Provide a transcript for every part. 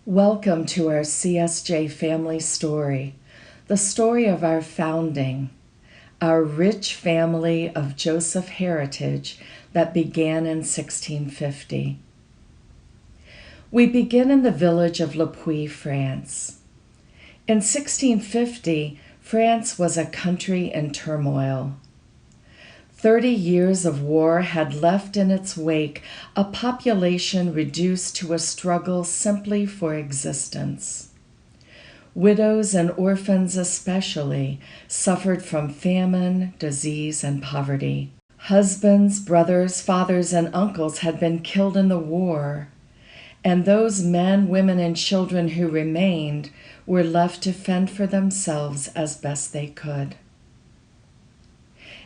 Welcome to our CSJ Family Story, the story of our founding, our rich family of Joseph heritage that began in 1650. We begin in the village of Le Puy, France. In 1650, France was a country in turmoil. 30 years of war had left in its wake a population reduced to a struggle simply for existence. Widows and orphans especially suffered from famine, disease, and poverty. Husbands, brothers, fathers, and uncles had been killed in the war, and those men, women, and children who remained were left to fend for themselves as best they could.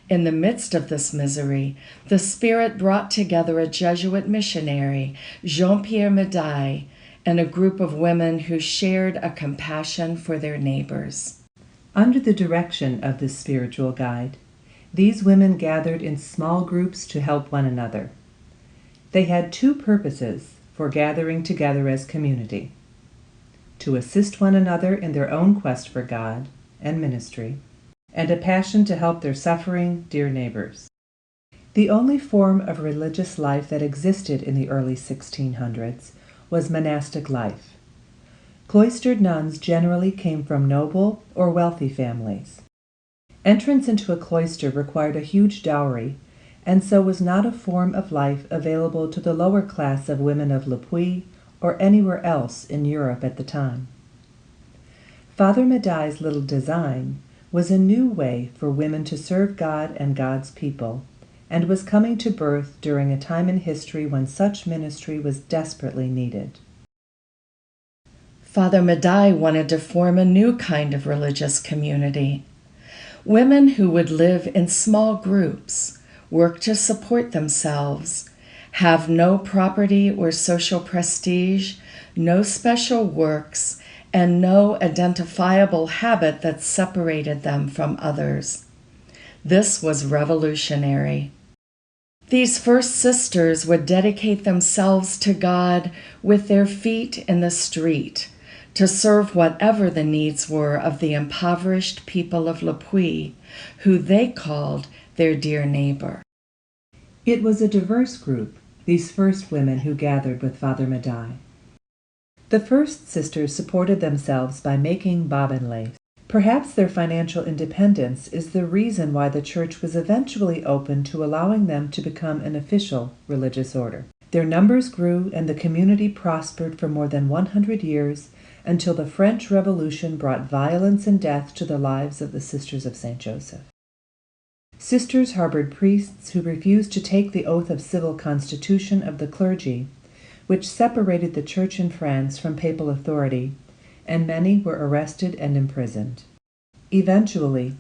In the midst of this misery, the Spirit brought together a Jesuit missionary, Jean-Pierre Médaille, and a group of women who shared a compassion for their neighbors. Under the direction of this spiritual guide, these women gathered in small groups to help one another. They had two purposes for gathering together as community: to assist one another in their own quest for God and ministry, and a passion to help their suffering, dear neighbors. The only form of religious life that existed in the early 1600s was monastic life. Cloistered nuns generally came from noble or wealthy families. Entrance into a cloister required a huge dowry, and so was not a form of life available to the lower class of women of Le Puy or anywhere else in Europe at the time. Father Médaille's little design was a new way for women to serve God and God's people, and was coming to birth during a time in history when such ministry was desperately needed. Father Médaille wanted to form a new kind of religious community. Women who would live in small groups, work to support themselves, have no property or social prestige, no special works, and no identifiable habit that separated them from others. This was revolutionary. These first sisters would dedicate themselves to God with their feet in the street, to serve whatever the needs were of the impoverished people of Le Puy, who they called their dear neighbor. It was a diverse group, these first women who gathered with Father Médaille. The first sisters supported themselves by making bobbin lace. Perhaps their financial independence is the reason why the church was eventually open to allowing them to become an official religious order. Their numbers grew and the community prospered for more than 100 years until the French Revolution brought violence and death to the lives of the Sisters of St. Joseph. Sisters harbored priests who refused to take the oath of civil constitution of the clergy, which separated the church in France from papal authority, and many were arrested and imprisoned. Eventually,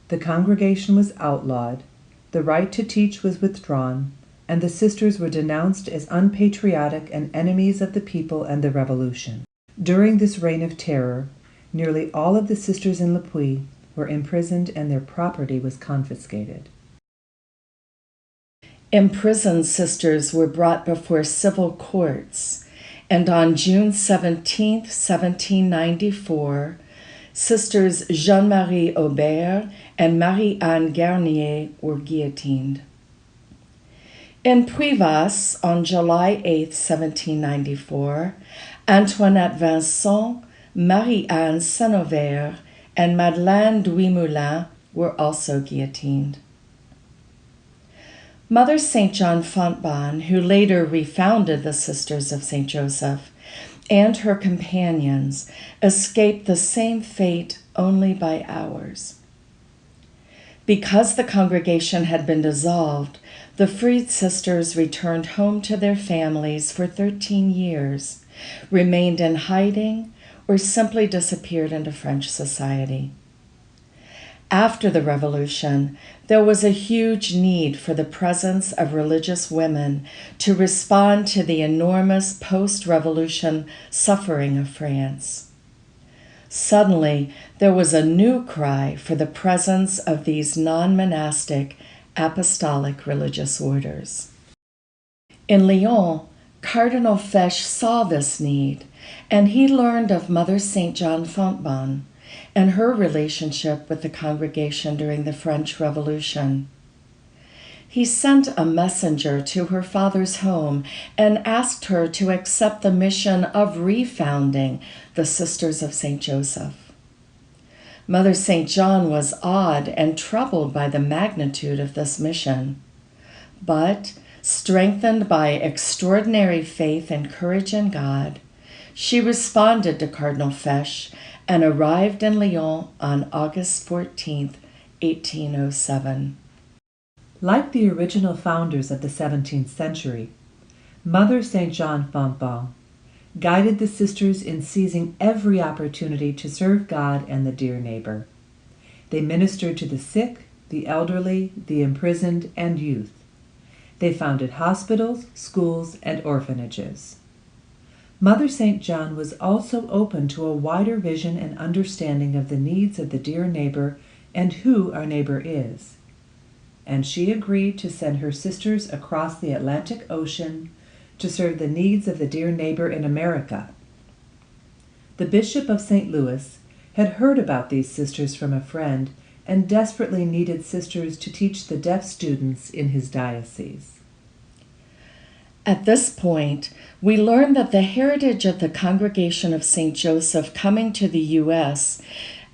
the congregation was outlawed, the right to teach was withdrawn, and the sisters were denounced as unpatriotic and enemies of the people and the revolution. During this reign of terror, nearly all of the sisters in Le Puy were imprisoned and their property was confiscated. Imprisoned sisters were brought before civil courts, and on June 17, 1794, Sisters Jeanne-Marie Aubert and Marie-Anne Garnier were guillotined. In Puivas, on July 8, 1794, Antoinette Vincent, Marie-Anne Saint-Auvert, and Madeleine Duimoulin were also guillotined. Mother St. John Fontbonne, who later refounded the Sisters of St. Joseph, and her companions escaped the same fate only by hours. Because the congregation had been dissolved, the freed sisters returned home to their families for 13 years, remained in hiding, or simply disappeared into French society. After the Revolution, there was a huge need for the presence of religious women to respond to the enormous post-revolution suffering of France. Suddenly, there was a new cry for the presence of these non-monastic apostolic religious orders. In Lyon, Cardinal Fesch saw this need, and he learned of Mother St. John Fontbonne and her relationship with the congregation during the French Revolution. He sent a messenger to her father's home and asked her to accept the mission of refounding the Sisters of St. Joseph. Mother St. John was awed and troubled by the magnitude of this mission, but strengthened by extraordinary faith and courage in God, she responded to Cardinal Fesch and arrived in Lyon on August 14, 1807. Like the original founders of the 17th century, Mother St. John Fontbonne guided the sisters in seizing every opportunity to serve God and the dear neighbor. They ministered to the sick, the elderly, the imprisoned, and youth. They founded hospitals, schools, and orphanages. Mother St. John was also open to a wider vision and understanding of the needs of the dear neighbor and who our neighbor is. And she agreed to send her sisters across the Atlantic Ocean to serve the needs of the dear neighbor in America. The Bishop of St. Louis had heard about these sisters from a friend and desperately needed sisters to teach the deaf students in his diocese. At this point, we learn that the heritage of the Congregation of St. Joseph coming to the U.S.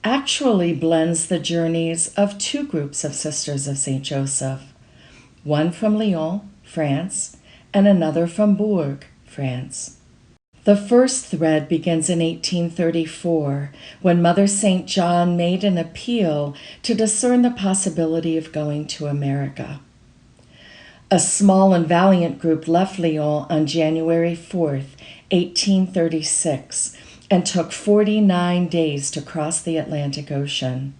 actually blends the journeys of two groups of Sisters of St. Joseph, one from Lyon, France, and another from Bourg, France. The first thread begins in 1834, when Mother St. John made an appeal to discern the possibility of going to America. A small and valiant group left Lyon on January 4th, 1836, and took 49 days to cross the Atlantic Ocean.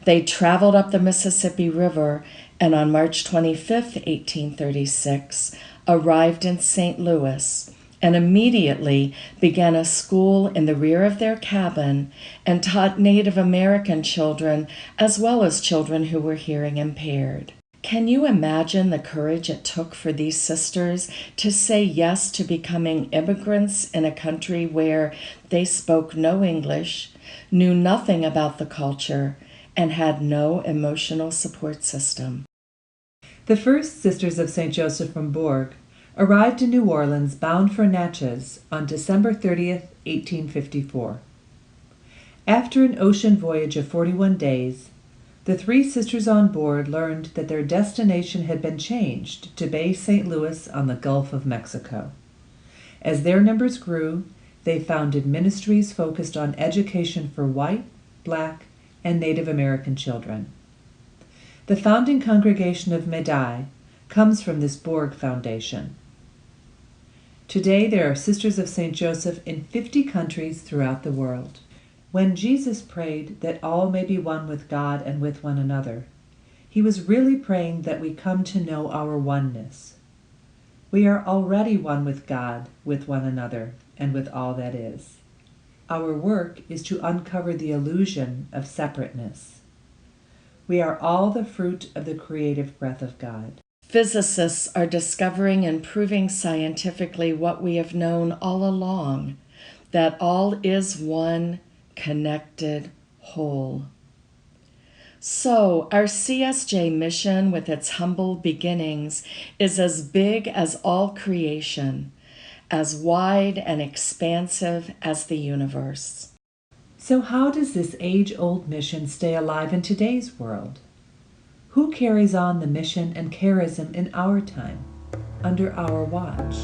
They traveled up the Mississippi River and on March 25, 1836, arrived in St. Louis and immediately began a school in the rear of their cabin and taught Native American children as well as children who were hearing impaired. Can you imagine the courage it took for these sisters to say yes to becoming immigrants in a country where they spoke no English, knew nothing about the culture, and had no emotional support system? The first Sisters of St. Joseph from Bourg arrived in New Orleans bound for Natchez on December 30th, 1854. After an ocean voyage of 41 days, the three sisters on board learned that their destination had been changed to Bay St. Louis on the Gulf of Mexico. As their numbers grew, they founded ministries focused on education for white, black, and Native American children. The founding congregation of Medaille comes from this Bourg foundation. Today there are Sisters of St. Joseph in 50 countries throughout the world. When Jesus prayed that all may be one with God and with one another, he was really praying that we come to know our oneness. We are already one with God, with one another, and with all that is. Our work is to uncover the illusion of separateness. We are all the fruit of the creative breath of God. Physicists are discovering and proving scientifically what we have known all along, that all is one, connected, whole. So, our CSJ mission, with its humble beginnings, is as big as all creation, as wide and expansive as the universe. So how does this age-old mission stay alive in today's world? Who carries on the mission and charism in our time, under our watch?